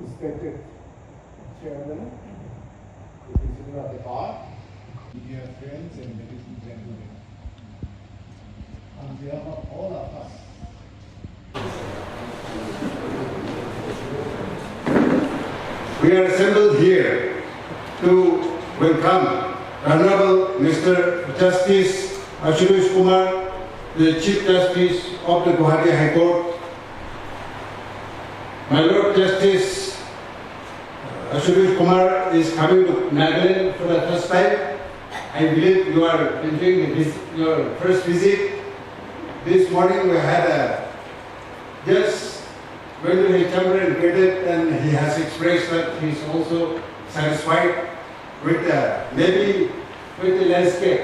Respected Chairman, the President of the Bar, dear friends and ladies and gentlemen, on behalf of all of us, we are assembled here to welcome Honorable Mr. Justice Ahutosh Kumar, the Chief Justice of the Gauhati High Court. My Lord Justice Ahutosh Kumar is coming to Nagaland for the first time. I believe you are enjoying your first visit. This morning we had just went to his chamber and greeted, and he has expressed that he is also satisfied with maybe with the landscape.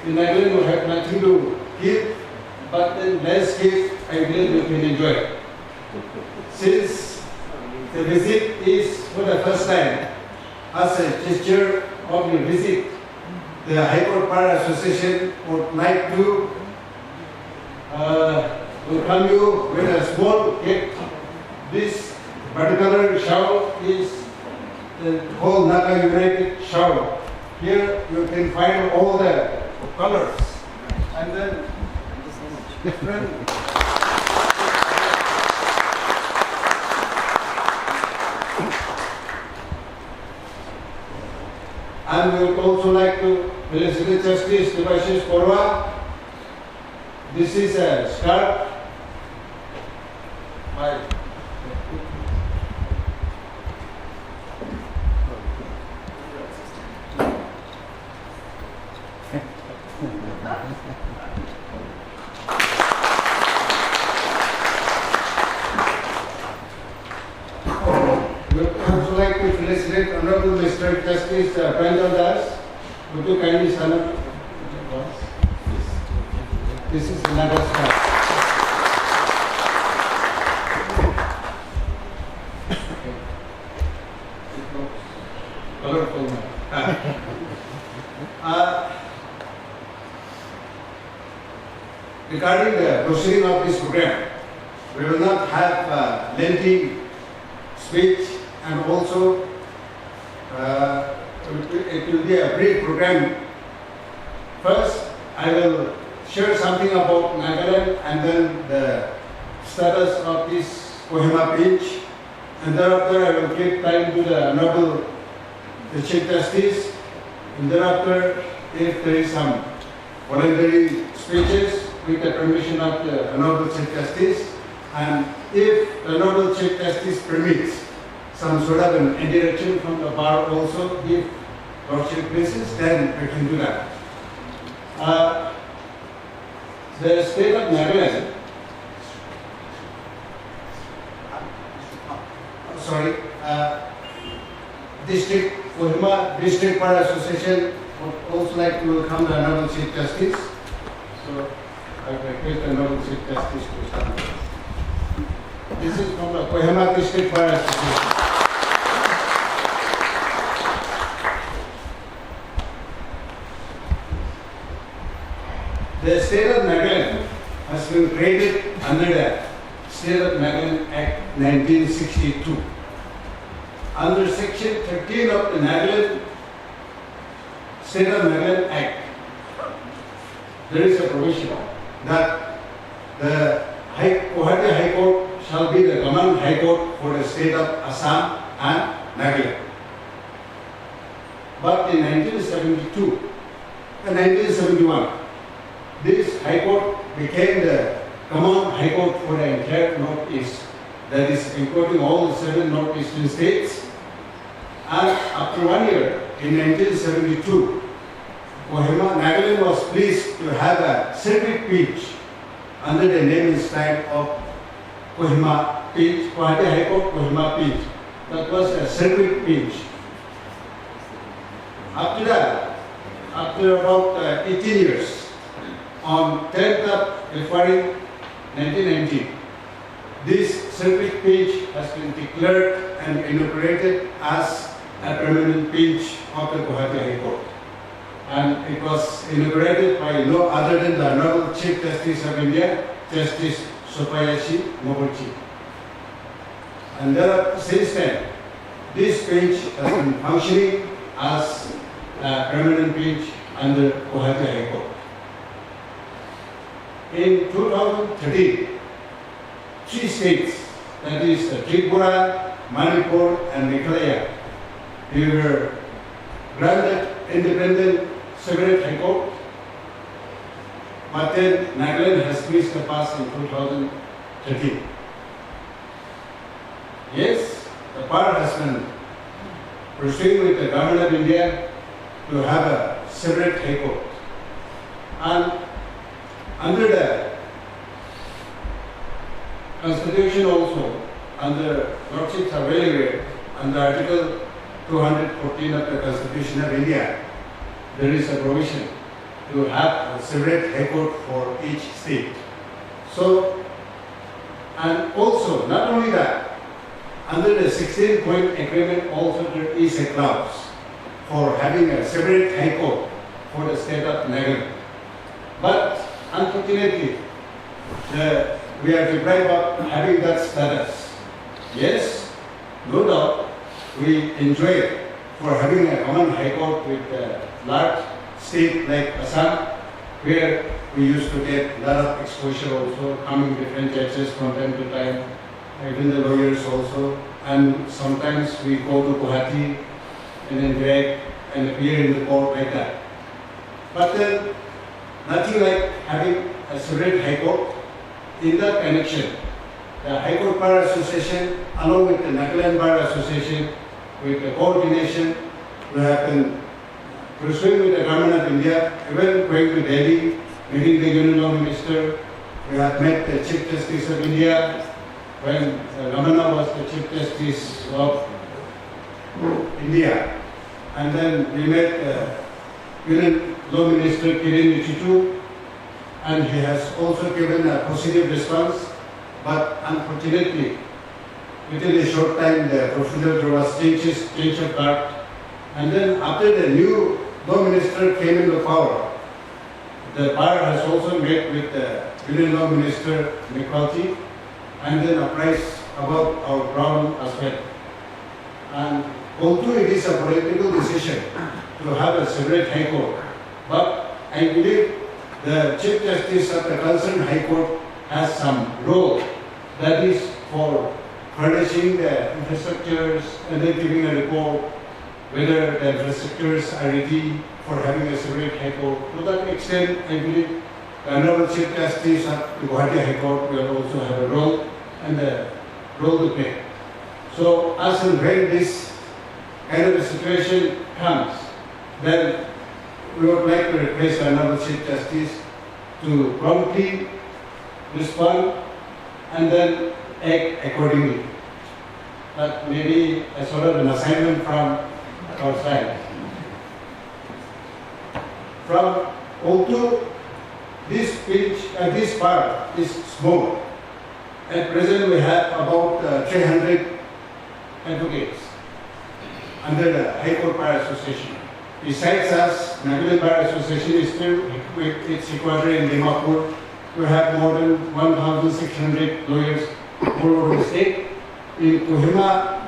In Nagaland we have nothing to give, but the landscape I believe you can enjoy. Since the visit is for the first time, as a gesture of your visit, the High Court Bar Association would like to welcome you with a small gift. This particular shawl is the whole Naga United shawl. Here you can find all the colors and then different. And we would also like to felicitate Justice Devashish Korwa. This is a scarf by we would also like to felicitate Honorable Mr. Justice Pranjal Das. Would you kindly stand up? This is another scarf. Colorful. Regarding the proceeding of this program, we will not have lengthy speech, and also it will be a brief program. First, I will share something about Nagaland and then the status of this Kohima bench, and thereafter I will give time to the Honorable Chief Justice, and thereafter if there is some voluntary speeches with the permission of the Honorable Chief Justice, and if the Honorable Chief Justice permits some sort of an interaction from the bar also, if Lordship pleases, then we can do that. The state of Nagaland, Kohima District Bar Association would also like to welcome the Honorable Chief Justice. So I request the Honorable Chief Justice to stand. This is from the Kohima District Bar Association. The state of Nagaland has been created under the State of Nagaland Act 1962. Under Section 13 of the Nagaland State of Nagaland Act, there is a provision that the Gauhati High Court shall be the common High Court for the state of Assam and Nagaland. But in 1971, this High Court became the common High Court for the entire Northeast, that is, including all the 7 Northeastern states. And after 1 year, in 1972, Nagaland was pleased to have a circuit bench under the name and style of Kohima bench, Gauhati High Court Kohima bench. That was a circuit bench. After that, after about 18 years, on 10th of February 1990, this circuit bench has been declared and inaugurated as a permanent bench of the Gauhati High Court. And it was inaugurated by no other than the Honorable Chief Justice of India, Justice Sopayashi Moguchi. And since then, this bench has been functioning as a permanent bench under Gauhati High Court. In 2013, 3 states, that is Tripura, Manipur and Meghalaya, they were granted independent separate High Court, but then Nagaland has missed the pass in 2013. Yes, the bar has been pursuing with the government of India to have a separate High Court. And under the Constitution also, under Lordships are well aware, under Article 214 of the Constitution of India, there is a provision to have a separate High Court for each state. So, and also, not only that, under the 16-point agreement also there is a clause for having a separate High Court for the state of Nagaland. But unfortunately, we are deprived of having that status. Yes, no doubt, we enjoy it for having a common High Court with a large state like Assam, where we used to get a lot of exposure also, coming different judges from time to time, even the lawyers also, and sometimes we go to Gauhati and then drag and appear in the court like that. But then, nothing like having a separate High Court. In that connection, the High Court Bar Association, along with the Nagaland Bar Association, with the coordination, we have been pursuing with the government of India, even going to Delhi, meeting the Union Law Minister. We have met the Chief Justice of India when Ramana was the Chief Justice of India. And then we met the Union Law Minister Kiren Rijiju, and he has also given a positive response. But unfortunately, within a short time, the procedure there was change of guard. And then after the new law minister came into power, the bar has also met with the Union Law Minister McCarthy and then apprised about our problem as well. And although it is a political decision to have a separate High Court, but I believe the Chief Justice of the concerned High Court has some role, that is for furnishing the infrastructures and then giving a report whether the infrastructures are ready for having a separate High Court. To that extent, I believe the Honorable Chief Justice of the Gauhati High Court will also have a role and a role to play. So as and when this kind of a situation comes, then we would like to request the Honorable Chief Justice to promptly respond and then act accordingly. That may be a sort of an assignment from our side. Although this pitch and this part is small, at present we have about 300 advocates under the High Court Bar Association. Besides us, Nagaland Bar Association is still with its headquarters in Dimapur. We have more than 1,600 lawyers all over the state. In Kohima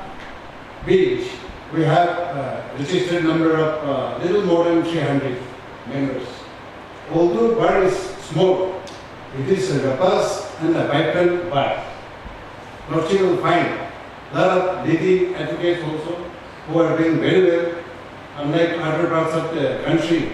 Beach, we have a registered number of little more than 300 members. Although bar is small, it is a robust and a vibrant bar. But you will find a lot of leading advocates also who are doing very well, unlike other parts of the country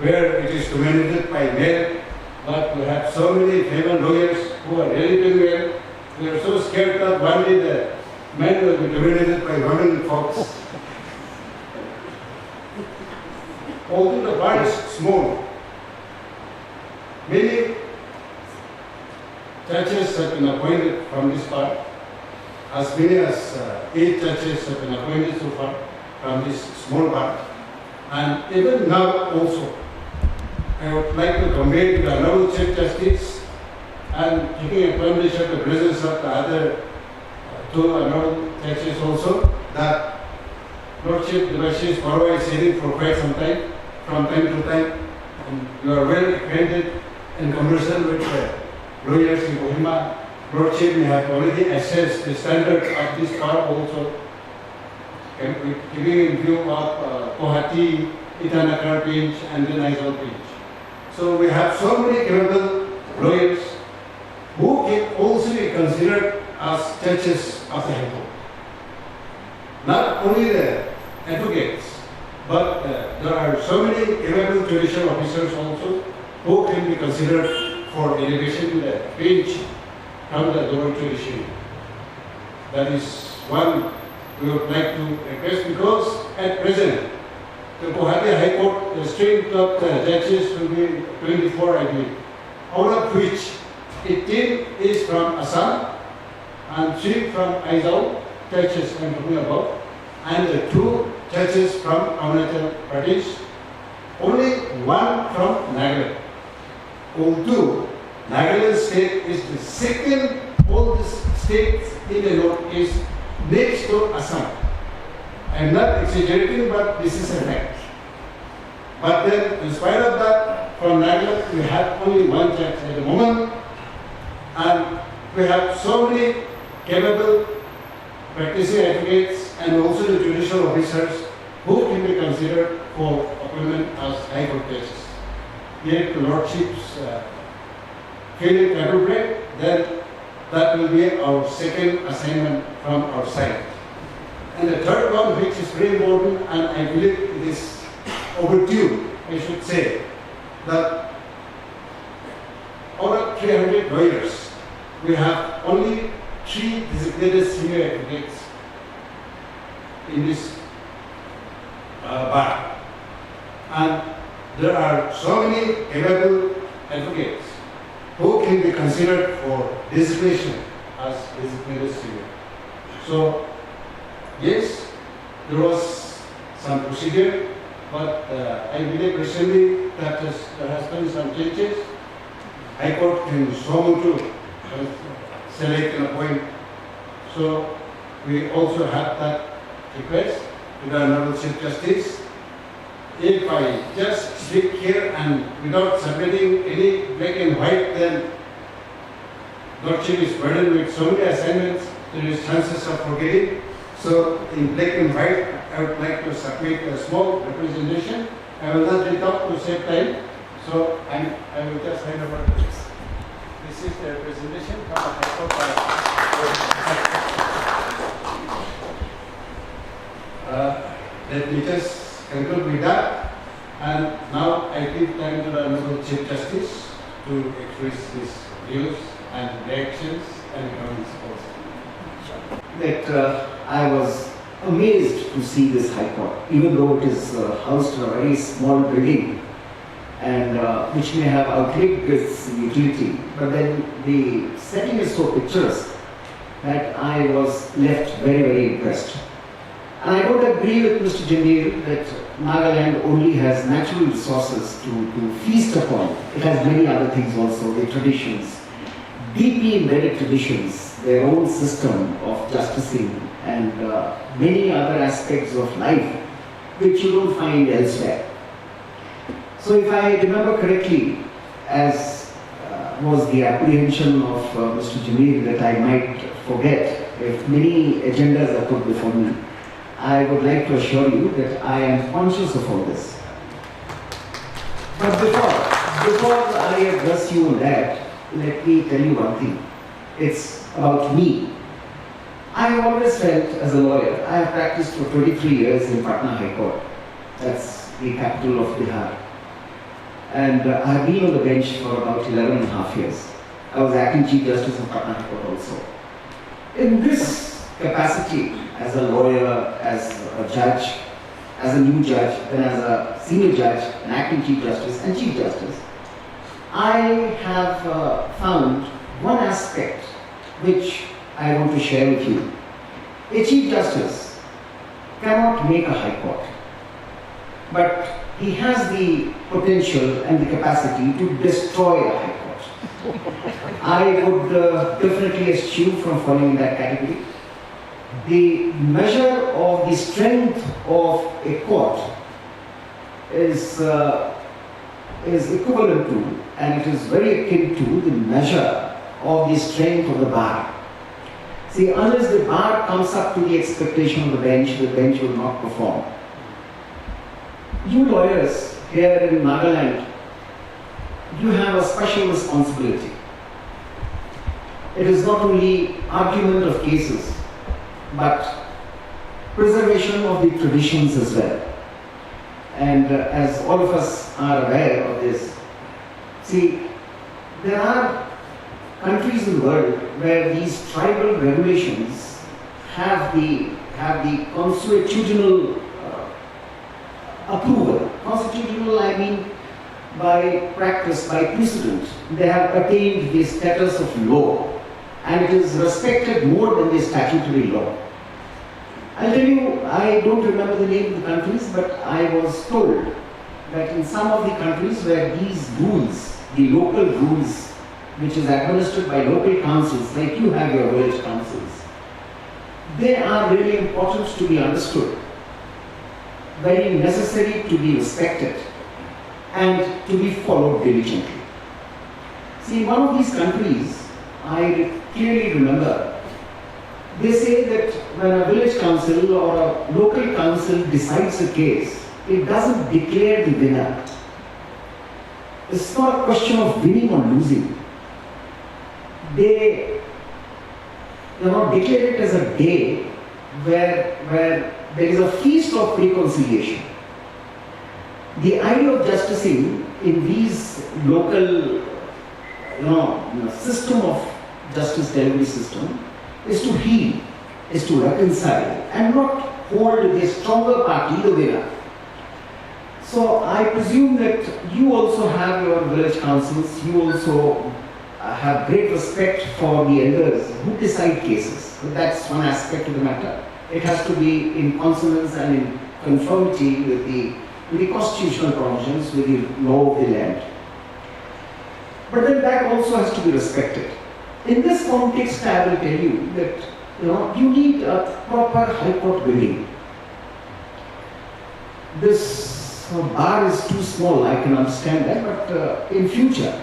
where it is dominated by men. But we have so many famous lawyers who are really doing well. We are so scared that one day the men will be dominated by women folks. Although the bar is small, many judges have been appointed from this bar. As many as 8 judges have been appointed so far from this small bar. And even now also, I would like to convey to the Honorable Chief Justice and taking advantage of the presence of the other 2 Honorable Judges also, that Lordship Devashish Parva is hearing for quite some time, from time to time, and you are well acquainted and conversant with the lawyers in Kohima. Lordship may have already assessed the standard of this bar also. keeping in view of Gauhati, Itanakar bench and then Aizawl bench. So we have so many capable lawyers who can also be considered as judges of the High Court. Not only the advocates, but there are so many capable judicial officers also who can be considered for elevation to the bench from the lower judiciary. That is one we would like to request, because at present the Gauhati High Court, the strength of the judges will be 24, I believe, out of which 18 is from Assam and 3 from Aizawl, judges I'm talking about, and the 2 judges from Arunachal Pradesh, only 1 from Nagaland. Although Nagaland state is the second oldest state in the northeast next to Assam. I am not exaggerating, but this is a fact. But then, in spite of that, from Nagaland, we have only 1 judge at the moment, and we have so many capable practicing advocates and also the judicial officers who can be considered for appointment as High Court judges. Yet the Lordships feel it appropriate, then that will be our second assignment from our side. And the third one, which is very important, and I believe it is overdue, I should say, that out of 300 lawyers, we have only 3 designated senior advocates in this bar. And there are so many capable advocates who can be considered for designation as designated senior. So, yes, there was some procedure, but I believe recently that there has been some changes. High Court can so to select and appoint. So we also have that request to the Honorable Chief Justice. If I just speak here and without submitting any black and white, then Lordship is burdened with so many assignments, there is chances of forgetting. So in black and white, I would like to submit a small representation. I will not read out to save time, so I will just hand over to this. This is the representation from the High Court. Let me just conclude with that. And now I give time to the Honorable Chief Justice to express his views and reactions and comments also. That I was amazed to see this High Court, even though it is housed in a very small building, and which may have outlived its utility, but then the setting is so picturesque that I was left very, very impressed. And I don't agree with Mr. Jamir that Nagaland only has natural resources to feast upon. It has many other things also, the traditions, deeply embedded traditions, their own system of justicing, and many other aspects of life which you don't find elsewhere. So if I remember correctly, as was the apprehension of Mr. Jamir that I might forget if many agendas are put before me, I would like to assure you that I am conscious of all this. But before I address you on that, let me tell you one thing. It's about me. I have always felt as a lawyer, I have practiced for 23 years in Patna High Court. That's the capital of Bihar. And I have been on the bench for about 11 and a half years. I was acting Chief Justice of Patna High Court also. In this capacity, as a lawyer, as a judge, as a new judge, then as a senior judge, an acting Chief Justice and Chief Justice, I have found one aspect which I want to share with you. A Chief Justice cannot make a High Court, but he has the potential and the capacity to destroy a High Court. I would definitely eschew from falling in that category. The measure of the strength of a court is equivalent to, and it is very akin to, the measure of the strength of the bar. See, unless the bar comes up to the expectation of the bench will not perform. You lawyers here in Nagaland, you have a special responsibility. It is not only argument of cases, but preservation of the traditions as well. And as all of us are aware of this, see, there are countries in the world where these tribal regulations have the constitutional approval. Constitutional, I mean, by practice, by precedent, they have attained the status of law, and it is respected more than the statutory law. I'll tell you, I don't remember the name of the countries, but I was told that in some of the countries where these rules, the local rules, which is administered by local councils, like you have your village councils, they are really important to be understood, very necessary to be respected, and to be followed diligently. See, in one of these countries, I clearly remember, they say that when a village council or a local council decides a case, it doesn't declare the winner. It's not a question of winning or losing. They declare it as a day where there is a feast of reconciliation. The idea of justicing in these local system of justice delivery system is to heal, is to reconcile, and not hold the stronger party the winner. So I presume that you also have your village councils, you also have great respect for the elders who decide cases. But that's one aspect of the matter. It has to be in consonance and in conformity with the constitutional provisions, with the law of the land. But then that also has to be respected. In this context, I will tell you that you need a proper High Court building. This bar is too small, I can understand that, but in future,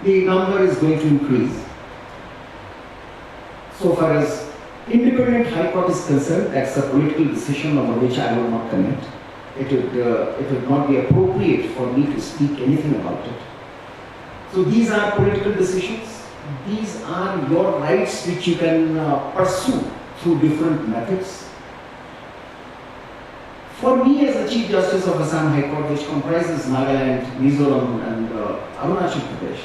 the number is going to increase. So far as independent High Court is concerned, that's a political decision over which I will not comment. It would not be appropriate for me to speak anything about it. So these are political decisions. These are your rights which you can pursue through different methods. For me as the Chief Justice of Assam High Court, which comprises Nagaland, Mizoram and Arunachal Pradesh,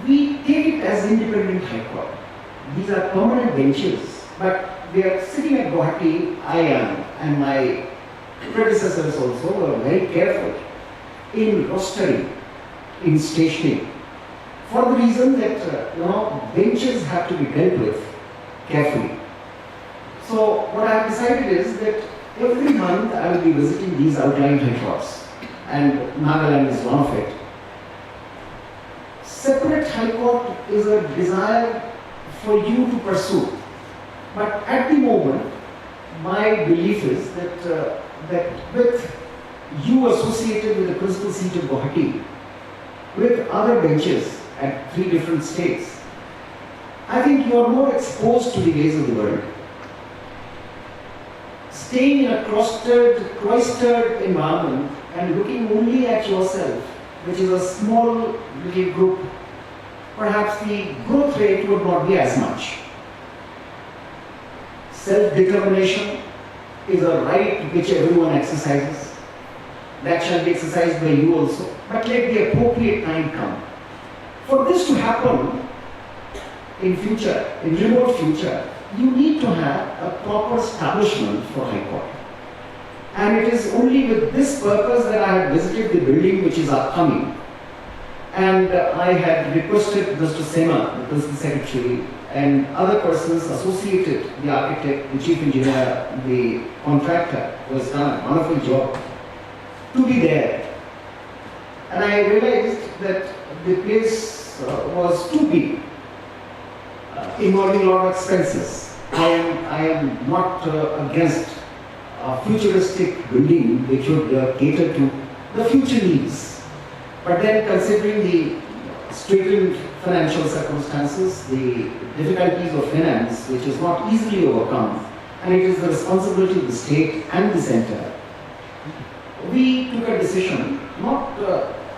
we take it as independent High Court. These are permanent benches, but we are sitting at Gauhati, I am, and my predecessors also were very careful in rostering, in stationing, for the reason that benches have to be dealt with carefully. So what I have decided is that every month I will be visiting these outlying High Courts, and Nagaland is one of it. Separate High Court is a desire for you to pursue, but at the moment, my belief is that with you associated with the principal seat of Gauhati, with other benches at 3 different states, I think you are more exposed to the ways of the world. Staying in a cloistered environment and looking only at yourself, which is a small little group, perhaps the growth rate would not be as much. Self-determination is a right which everyone exercises. That shall be exercised by you also. But let the appropriate time come. For this to happen in future, in remote future, you need to have a proper establishment for High Court. And it is only with this purpose that I had visited the building which is upcoming. And I had requested Mr. Sema, the Principal Secretary, and other persons associated, the architect, the chief engineer, the contractor, who has done a wonderful job, to be there. And I realized that the place was too big, involving a lot of expenses. I am not against a futuristic building which would cater to the future needs. But then considering the straitened financial circumstances, the difficulties of finance, which is not easily overcome, and it is the responsibility of the state and the center. We took a decision,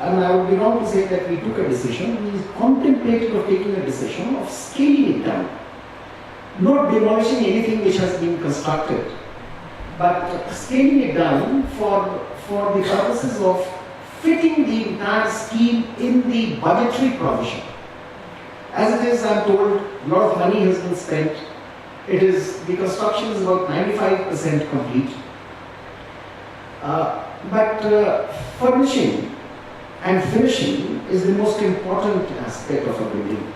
and I would be wrong to say that we took a decision, we contemplated of taking a decision of scaling it down. Not demolishing anything which has been constructed, but scaling it down for the purposes of fitting the entire scheme in the budgetary provision. As it is, I am told, a lot of money has been spent. The construction is about 95% complete. But furnishing and finishing is the most important aspect of a building.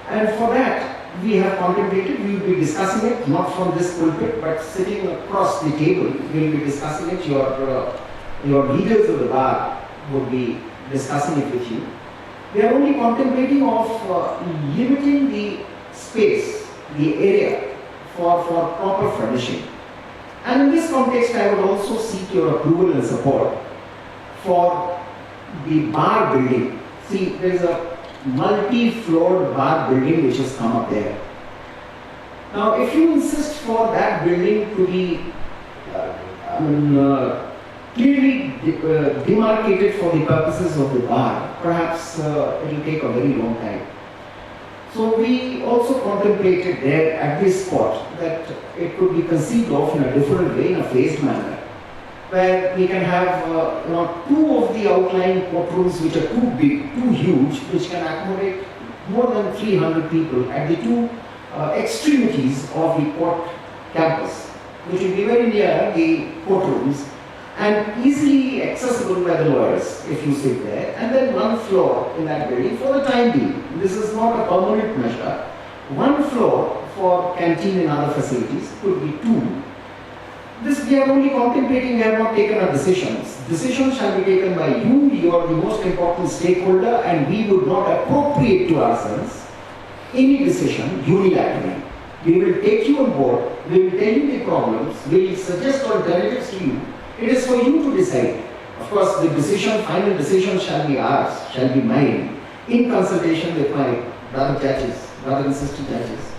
And for that, we have contemplated, we will be discussing it, not from this pulpit, but sitting across the table, we will be discussing it. Your leaders of the bar would be discussing it with you. We are only contemplating of limiting the space, the area for proper furnishing. And in this context, I would also seek your approval and support for the bar building. See, there is a multi-floored bar building which has come up there. Now, if you insist for that building to be clearly demarcated for the purposes of the bar, perhaps it will take a very long time. So we also contemplated there at this spot that it could be conceived of in a different way, in a phased manner, where we can have two of the outlying courtrooms which are too big, too huge, which can accommodate more than 300 people at the two extremities of the court campus, which will be very near the courtrooms and easily accessible by the lawyers if you sit there, and then one floor in that building for the time being. This is not a permanent measure. One floor for canteen and other facilities could be two. This we are only contemplating, we have not taken our decisions. Decisions shall be taken by you, you are the most important stakeholder, and we would not appropriate to ourselves any decision unilaterally. We will take you on board, we will tell you the problems, we will suggest alternatives to you. It is for you to decide. Of course, the decision, final decision shall be ours, shall be mine, in consultation with my brother and sister judges,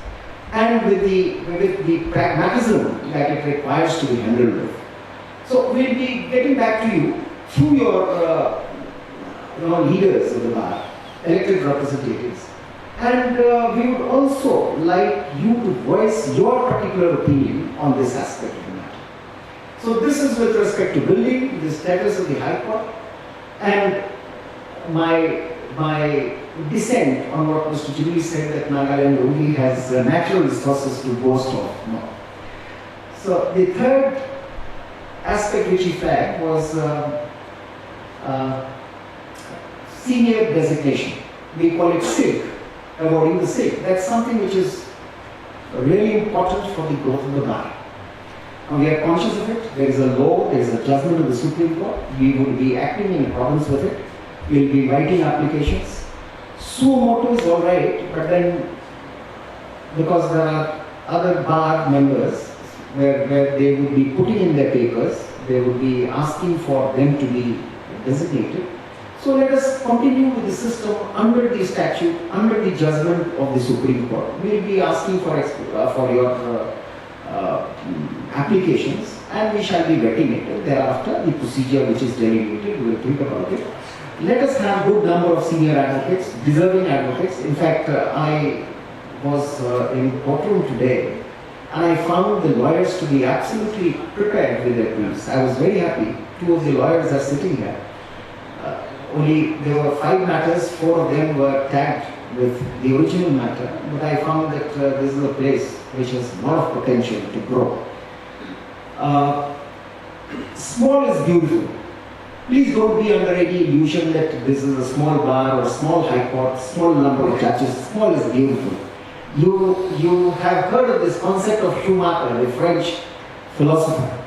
and with the pragmatism that it requires to be handled with. So we will be getting back to you through your leaders of the bar, elected representatives, and we would also like you to voice your particular opinion on this aspect of the matter. So this is with respect to building, the status of the High Court, and my dissent on what Mr. Judicial said that Nagaland only has natural resources to boast of. No. So the third aspect which he flagged was senior designation. We call it SILK, avoiding the SILK. That's something which is really important for the growth of the bar. And we are conscious of it. There is a law, there is a judgment of the Supreme Court. We will be acting in accordance with it. We will be writing applications. Suo motu is all right, but then because there are other bar members where they would be putting in their papers, they would be asking for them to be designated. So let us continue with the system under the statute, under the judgment of the Supreme Court. We will be asking for your applications, and we shall be vetting it. Thereafter, the procedure which is delineated, we will think about it. Let us have a good number of senior advocates, deserving advocates. In fact, I was in courtroom today, and I found the lawyers to be absolutely prepared with their briefs. I was very happy. Two of the lawyers are sitting here. There were 5 matters, 4 of them were tagged with the original matter, but I found that this is a place which has a lot of potential to grow. Small is beautiful. Please don't be under any illusion that this is a small bar or small high court, small number of judges. Small is beautiful. You have heard of this concept of Kumar, the French philosopher.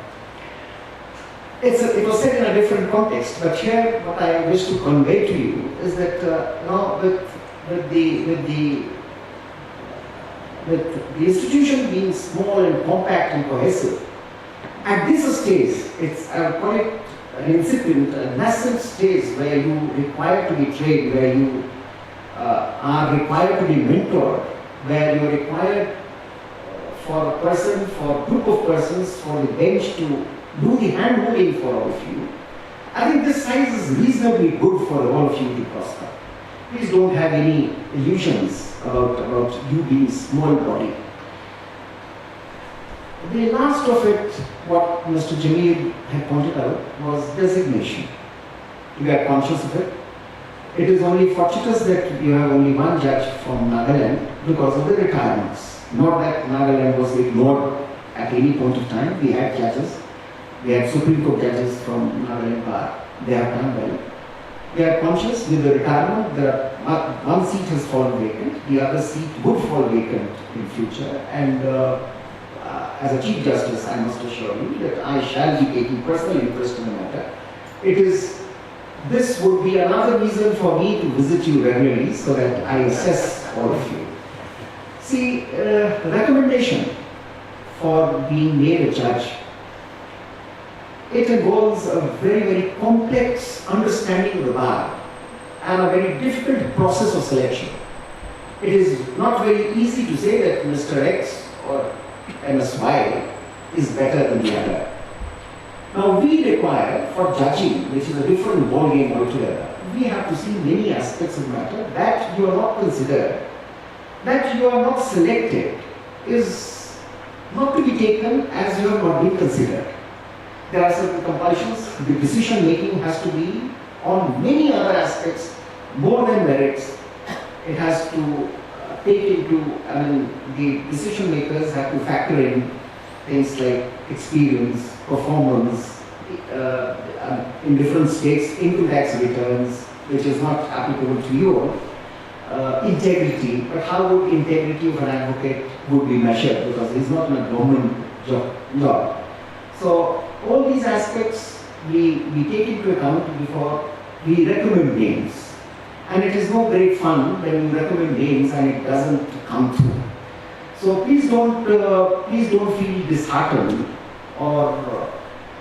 It was said in a different context, but here what I wish to convey to you is that with the institution being small and compact and cohesive, at this stage, I would call it an incipient, a nascent stage where you require to be trained, where you are required to be mentored, where you are required for a person, for a group of persons, for the bench to do the hand-holding for all of you, I think this size is reasonably good for all of you to prosper. Please don't have any illusions about you being small body. The last of it, what Mr. Jameel had pointed out, was designation. You are conscious of it. It is only fortuitous that you have only one judge from Nagaland because of the retirements. Not that Nagaland was ignored at any point of time. We had judges. We had Supreme Court judges from Nagaland Bar. They have done well. We are conscious with the retirement, one seat has fallen vacant, the other seat would fall vacant in future, and as a Chief Justice, I must assure you that I shall be taking personal interest in the matter. This would be another reason for me to visit you regularly so that I assess all of you. See, recommendation for being made a judge, it involves a very, very complex understanding of the bar and a very difficult process of selection. It is not very easy to say that Mr. X or Ms. Y is better than the other. Now we require, for judging, which is a different ballgame altogether, we have to see many aspects of the matter that you are not considered, that you are not selected, is not to be taken as you have not been considered. There are certain compulsions. The decision making has to be on many other aspects, more than merits. It has to take into, the decision makers have to factor in things like experience, performance, in different states, income tax returns, which is not applicable to you all, integrity, but how would integrity of an advocate would be measured because he's not in a government job. So all these aspects we take into account before we recommend names. And it is no great fun when you recommend names and it doesn't come through. So please don't feel disheartened or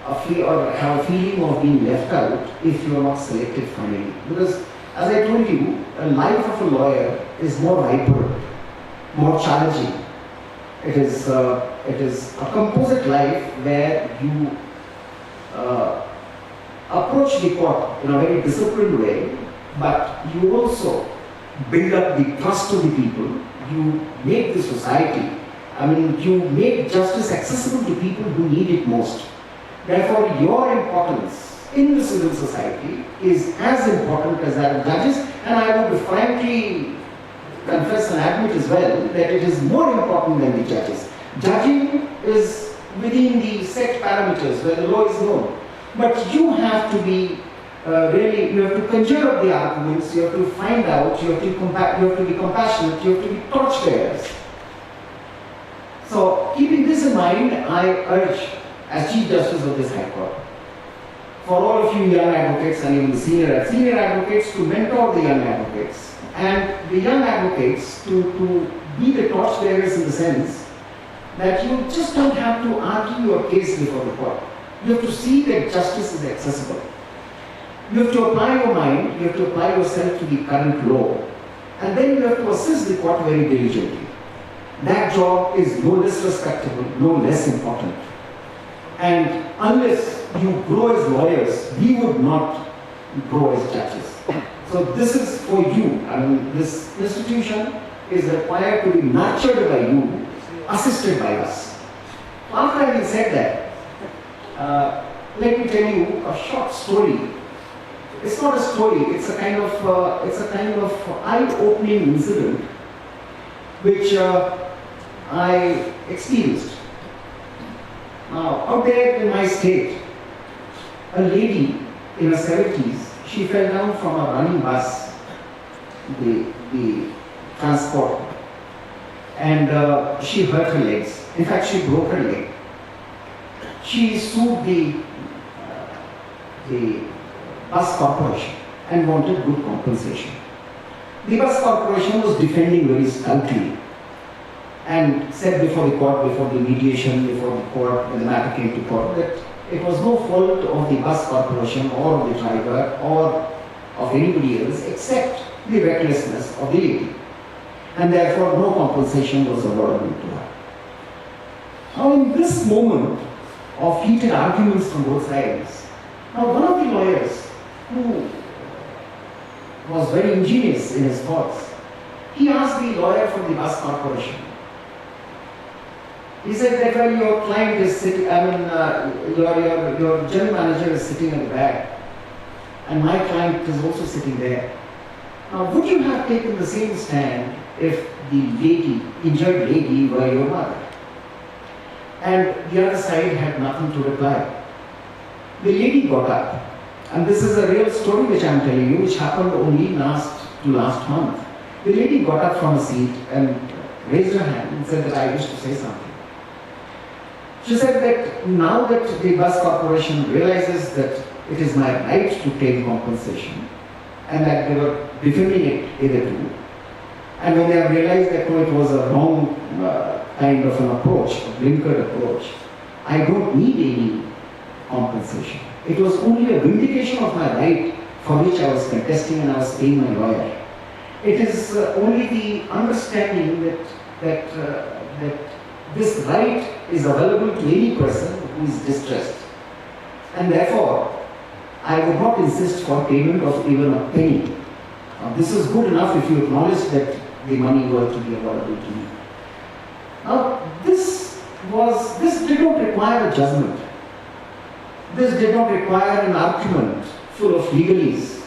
have a feeling of being left out if you are not selected finally. Because as I told you, a life of a lawyer is more vibrant, more challenging. It is a composite life where you approach the court in a very disciplined way, but you also build up the trust of the people. You make the society, you make justice accessible to people who need it most. Therefore, your importance in the civil society is as important as that of judges, and I would frankly confess and admit as well that it is more important than the judges. Judging is within the set parameters where the law is known, but you have to be you have to conjure up the arguments, you have to find out, you have to be compassionate, you have to be torchbearers. So, keeping this in mind, I urge, as Chief Justice of this High Court, for all of you young advocates and even the senior advocates to mentor the young advocates, and the young advocates to be the torchbearers in the sense that you just don't have to argue your case before the court. You have to see that justice is accessible. You have to apply your mind, you have to apply yourself to the current law, and then you have to assist the court very diligently. That job is no less respectable, no less important. And unless you grow as lawyers, we would not grow as judges. So this is for you. This institution is required to be nurtured by you, assisted by us. After having said that, let me tell you a short story. It's not a story, it's a kind of eye-opening incident which I experienced. Now, out there in my state, a lady in her 70s, she fell down from a running bus, the transport, and she hurt her legs. In fact, she broke her leg. She sued the bus corporation and wanted good compensation. The bus corporation was defending very stoutly and said before the court, before the mediation, before the court, when the matter came to court, that it was no fault of the bus corporation or of the driver or of anybody else except the recklessness of the lady, and therefore no compensation was awarded to her. Now, in this moment of heated arguments from both sides, now one of the lawyers who was very ingenious in his thoughts, he asked the lawyer from the bus corporation. He said that while your client is sitting, your general manager is sitting at the back, and my client is also sitting there. Now, would you have taken the same stand if the lady, injured lady, were your mother? And the other side had nothing to reply. The lady got up, and this is a real story which I am telling you, which happened only last month. The lady got up from a seat and raised her hand and said that I wish to say something. She said that now that the bus corporation realizes that it is my right to take compensation and that they were defending it hitherto, and when they have realized that no, it was a wrong kind of an approach, a blinkered approach, I don't need any compensation. It was only a vindication of my right for which I was contesting and I was paying my lawyer. It is only the understanding that this right is available to any person who is distressed, and therefore I would not insist for payment of even a penny. This is good enough if you acknowledge that the money were to be available to me. Now, this did not require a judgment. This did not require an argument full of legalese.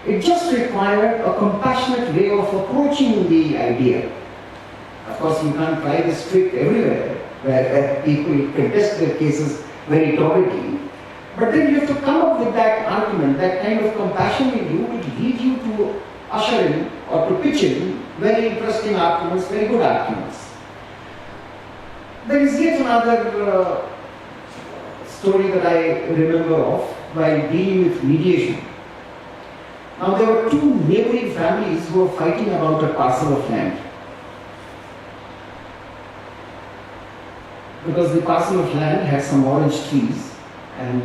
It just required a compassionate way of approaching the idea. Of course, you can't try this trick everywhere, where people contest their cases very torridly. But then you have to come up with that argument, that kind of compassion in you will lead you to usher in or to pitch in very interesting arguments, very good arguments. There is yet another story that I remember of while dealing with mediation. Now, there were two neighboring families who were fighting about a parcel of land. Because the parcel of land had some orange trees and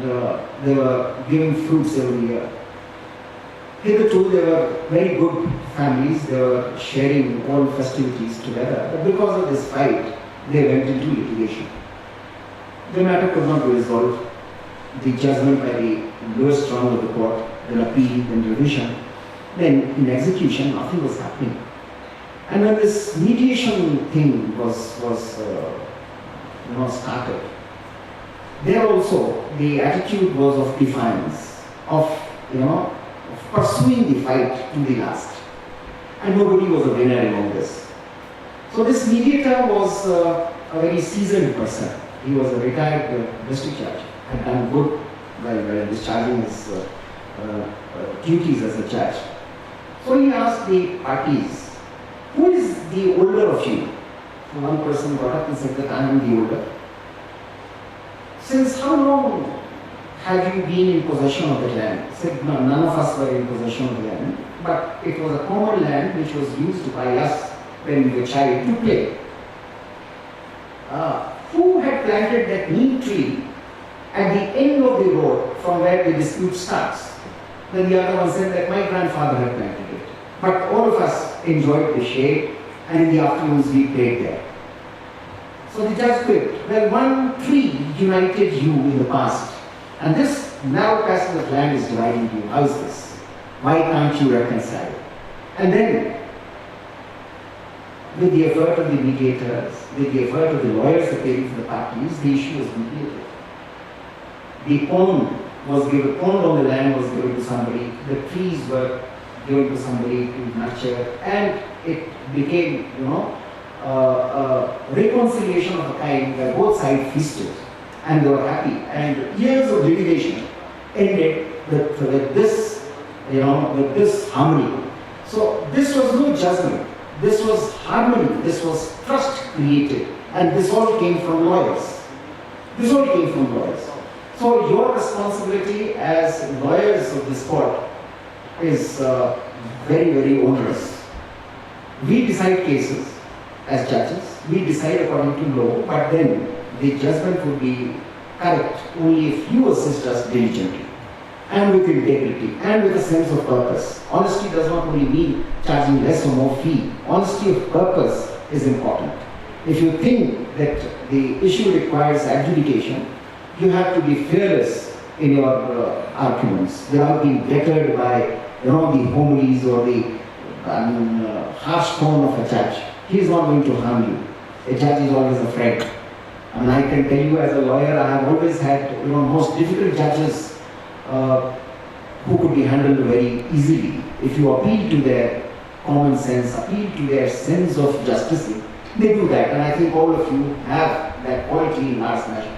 they were giving fruits every year. Hitherto, they were very good families, they were sharing all festivities together, but because of this fight, they went into litigation. The matter could not be resolved. The judgment by the lowest rung of the court, then appeal, then revision, then in execution, nothing was happening. And when this mediation thing was started, there also the attitude was of defiance, of pursuing the fight to the last, and nobody was a winner among this. So this mediator was a very seasoned person. He was a retired district judge, had done good while discharging his duties as a judge. So he asked the parties, who is the older of you? So one person got up and said that I am the older. Since how long have you been in possession of the land? He said, no, none of us were in possession of the land, but it was a common land which was used by us when we were child to play. Who had planted that neem tree at the end of the road from where the dispute starts? Then the other one said that my grandfather had planted it. But all of us enjoyed the shade, and in the afternoons we played there. So the judge quipped, well, one tree united you in the past, and this narrow passage of land is dividing you. How is this? Why can't you reconcile? And then, with the effort of the mediators, with the effort of the lawyers appearing for the parties, the issue was mediated. The pond on the land was given to somebody, the trees were given to somebody to nurture, and it became, a reconciliation of a kind where both sides feasted and they were happy. And years of litigation ended with this, with this harmony. So this was no judgment. This was harmony, this was trust created, and this all came from lawyers. So your responsibility as lawyers of this court is very, very onerous. We decide cases as judges, we decide according to law, but then the judgment would be correct only if you assist us diligently. and with integrity, and with a sense of purpose. Honesty does not only mean charging less or more fee. Honesty of purpose is important. If you think that the issue requires adjudication, you have to be fearless in your arguments without being bettered by the homilies or the harsh tone of a judge. He is not going to harm you. A judge is always a friend. And I can tell you as a lawyer, I have always had most difficult judges who could be handled very easily. If you appeal to their common sense, appeal to their sense of justice, they do that. And I think all of you have that quality in large measure.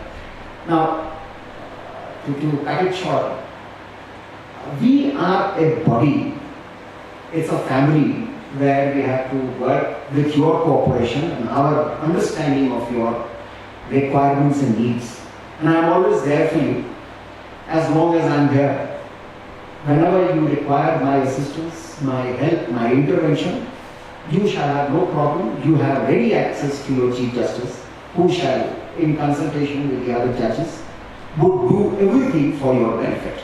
Now, to cut it short, we are a body. It's a family where we have to work with your cooperation and our understanding of your requirements and needs. And I'm always there for you as long as I'm here. Whenever you require my assistance, my help, my intervention, you shall have no problem. You have ready access to your Chief Justice, who shall, in consultation with the other judges, would do everything for your benefit.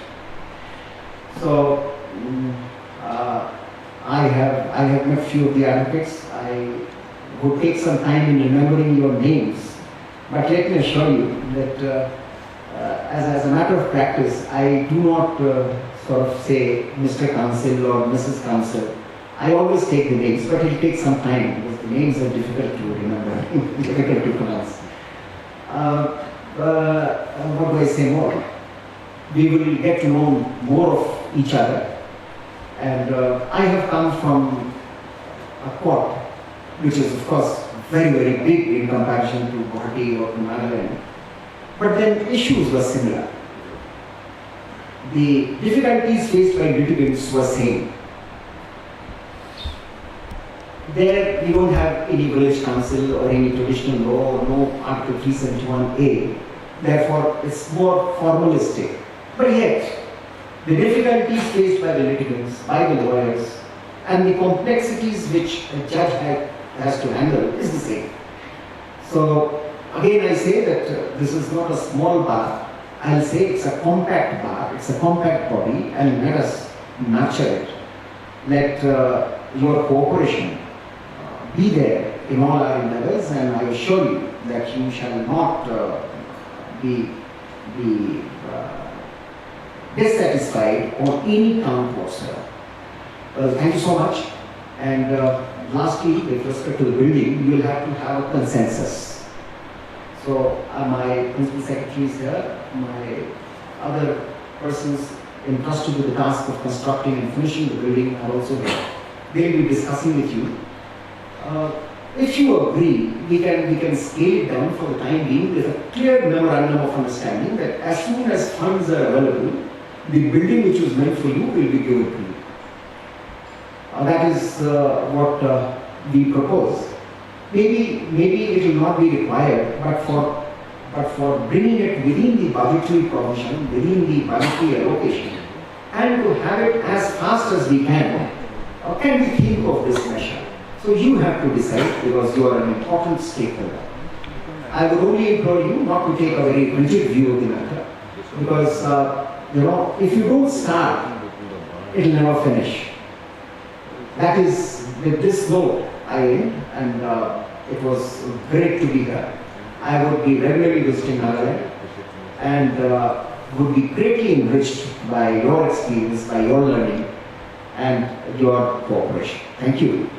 So, I have met few of the advocates. I would take some time in remembering your names, but let me assure you that as a matter of practice, I do not sort of say Mr. Counsel or Mrs. Counsel. I always take the names, but it will take some time because the names are difficult to remember, difficult to pronounce. What do I say more? We will get to know more of each other. And I have come from a court, which is of course very, very big in comparison to Gauhati or to Nagaland. But then issues were similar. The difficulties faced by litigants were same. There we don't have any village council or any traditional law, no Article 371A. Therefore, it's more formalistic. But yet, the difficulties faced by the litigants, by the lawyers, and the complexities which a judge has to handle is the same. So, again I say that this is not a small bar. I'll say it's a compact bar, it's a compact body, and let us nurture it. Let your cooperation be there in all our endeavors, and I assure you that you shall not be dissatisfied on any count whatsoever. Thank you so much. And lastly, with respect to the building, you will have to have a consensus. So my principal secretary is here, my other persons entrusted with the task of constructing and finishing the building are also here. They will be discussing with you. If you agree, we can scale it down for the time being with a clear memorandum of understanding that as soon as funds are available, the building which was meant for you will be given to you. That is what we propose. Maybe it will not be required, but for bringing it within the budgetary provision, within the budgetary allocation, and to have it as fast as we can we think of this measure? So you have to decide because you are an important stakeholder. I would only implore you not to take a very rigid view of the matter because if you don't start, it will never finish. That is, with this note, I end, and it was great to be here. I would be regularly visiting Nagaland and would be greatly enriched by your experience, by your learning, and your cooperation. Thank you.